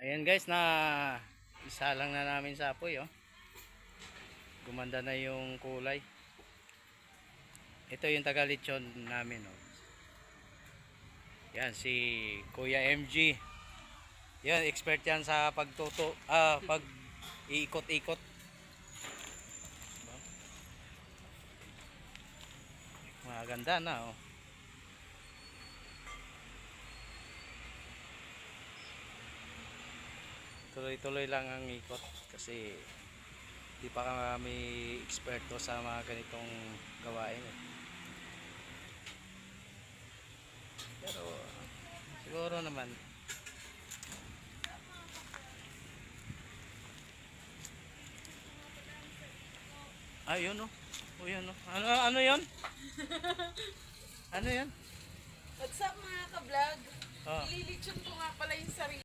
Ayan guys, na isa lang na namin sa apoy, oh. Gumanda na yung kulay. Ito yung taga-lechon namin, oh. Yan si Kuya MG. Yan, expert yan sa pag iikot-ikot. Maganda na, oh. Tuloy-tuloy lang ang ikot kasi di pa kami eksperto sa mga ganitong gawain, eh. Pero siguro naman ayun, oh. O yun, oh. Ano 'yon? Ano 'yan? What's up mga ka-vlog? Oh. Ililitsyon ko nga pala yung sarili.